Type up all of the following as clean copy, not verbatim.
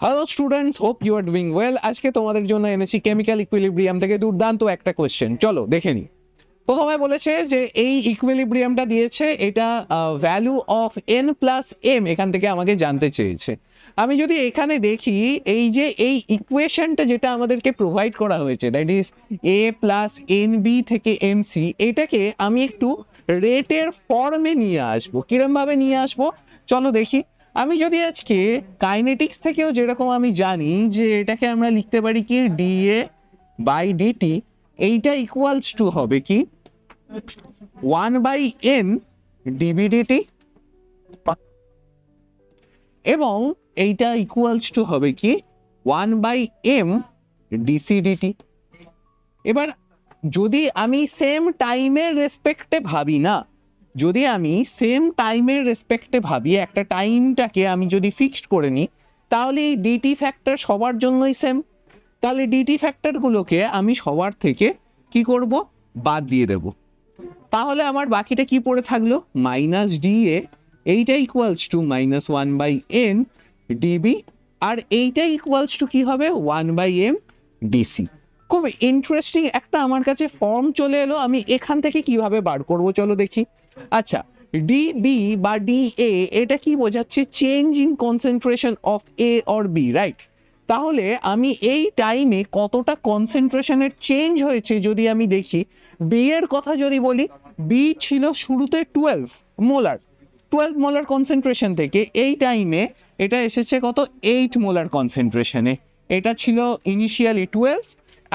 Hello students, hope you are doing well. আজকে তোমাদের জন্য এনেছি কেমিক্যাল ইকুইলিব্রিয়াম থেকে দুর্দান্ত একটা কোয়েশ্চেন। চলো দেখে নিই। প্রথমে বলেছে যে এই ইকুইলিব্রিয়ামটা দিয়েছে, এটা value of N plus M এখান থেকে আমাকে জানতে চেয়েছে। আমি যদি এখানে দেখি, এই যে এই ইকুয়েশনটা যেটা আমাদেরকে প্রোভাইড করা হয়েছে, that is A plus N B থেকে এম সি, এটাকে আমি একটু রেটের ফর্মে নিয়ে আসবো। কিরমভাবে নিয়ে আসবো চলো দেখি। আমি যদি আজকে কাইনেটিক্স থেকেও যেরকম আমি জানি যে এটাকে আমরা লিখতে পারি কি ডিএ বাই ডিটি, এইটা ইকুয়ালস টু হবে কি 1/n ডিবিডিটি, এবং এইটা ইকুয়ালস টু হবে কি 1/m ডিসিডিটি। এবার যদি আমি সেম টাইমের রেসপেক্টে ভাবি না, যদি আমি সেম টাইমের রেসপেক্টে ভাবি, একটা টাইমটাকে আমি যদি ফিক্সড করে নিই, তাহলে এই ডিটি ফ্যাক্টর সবার জন্যই সেম। তাহলে ডিটি ফ্যাক্টরগুলোকে আমি সবার থেকে কি করব, বাদ দিয়ে দেব। তাহলে আমার বাকিটা কি পড়ে থাকলো, মাইনাস ডিএ, এইটা ইকুয়ালস টু -1/n ডিবি, আর এইটা ইকুয়ালস টু কি হবে 1/m ডিসি। খুব ইন্টারেস্টিং একটা আমার কাছে ফর্ম চলে এলো। আমি এখান থেকে কিভাবে বার করব চলো দেখি। আচ্ছা, ডিবি বা ডিএ এটা কি বোঝাচ্ছে, change in concentration of A or B, right? তাহলে আমি এই টাইমে কতটা কনসেন্ট্রেশনের চেঞ্জ হয়েছে যদি আমি দেখি, বি এর কথা যদি বলি, বি ছিল শুরুতে 12 মোলার কনসেন্ট্রেশন থেকে, এই টাইমে এটা এসেছে কত 8 মোলার কনসেন্ট্রেশনে। এটা ছিল ইনিশিয়ালি 12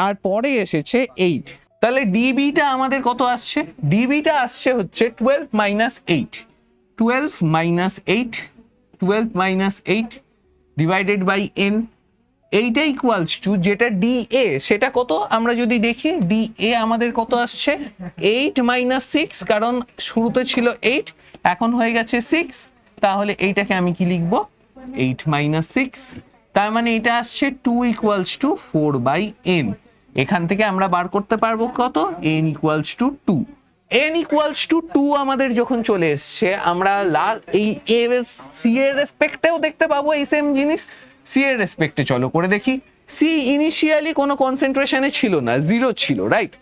আর পরে এসেছে 8। তাহলে ডিবিটা আমাদের কত আসছে, ডিবিটা আসছে হচ্ছে 12 মাইনাস 8 ডিভাইডেড বাই এন, এইটা ইকুয়ালস টু যেটা ডিএ সেটা কত আমরা যদি দেখি, ডিএ আমাদের কত আসছে 8 - 6, কারণ শুরুতে ছিল 8 এখন হয়ে গেছে 6। তাহলে এইটাকে আমি কি লিখব, 8 - 6, তার মানে এটা আসছে 2 ইকুয়ালস টু 4/n। এখান থেকে আমরা বার করতে পারবো কত, n equals to 2। n equals to 2 আমাদের যখন চলে এসছে, আমরা এই এ সি এর রেসপেক্টেও দেখতে পাবো এই সেম জিনিস। সি এর রেসপেক্টে চলো করে দেখি। সি ইনিশিয়ালি কোনো কনসেন্ট্রেশনে ছিল না, 0 ছিল, রাইট?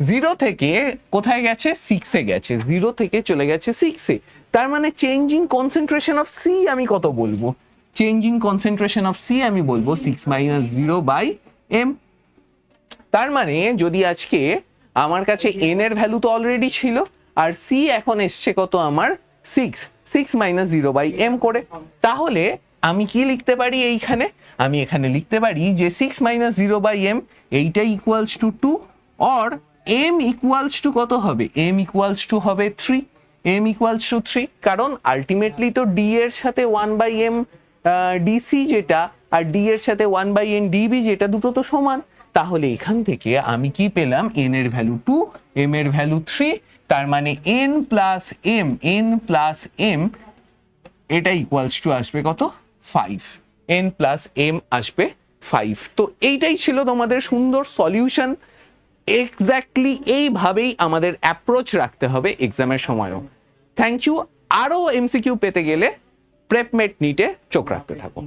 0 থেকে কোথায় গেছে, 6-এ গেছে, 0 থেকে চলে গেছে 6-এ। তার মানে চেঞ্জিং কনসেন্ট্রেশন অফ সি আমি কত বলবো, চেঞ্জিং কনসেন্ট্রেশন অফ সি আমি বলবো 6 - 0/m। তার মানে যদি আজকে আমার কাছে n এর ভ্যালু তো অলরেডি ছিল, আর সি এখন এসছে কত আমার 6 - 0/m করে, তাহলে আমি কি লিখতে পারি এইখানে, আমি এখানে লিখতে পারি যে 6 - 0/m এইটা equals to 2, or m equals to কত হবে, m ইকুয়ালস টু হবে 3, m ইকুয়ালস টু 3, কারণ আলটিমেটলি তো d এর সাথে 1/m ডিসি যেটা, আর d এর সাথে 1/n ডিবি যেটা, দুটো তো সমান। তাহলে এখান থেকে আমি কি পেলাম, n এর ভ্যালু 2, m এর ভ্যালু 3, তার মানে n প্লাস m এটা ইকুয়ালস টু আসবে কত, 5, n প্লাস m আসবে 5। তো এইটাই ছিল তোমাদের সুন্দর সলিউশন। এক্স্যাক্টলি এইভাবেই আমাদের অ্যাপ্রোচ রাখতে হবে এক্সামের সময়ও। Thank you. আরও এমসিকিউ পেতে গেলে প্রেপমেট নিটে চোখ রাখতে থাকুন।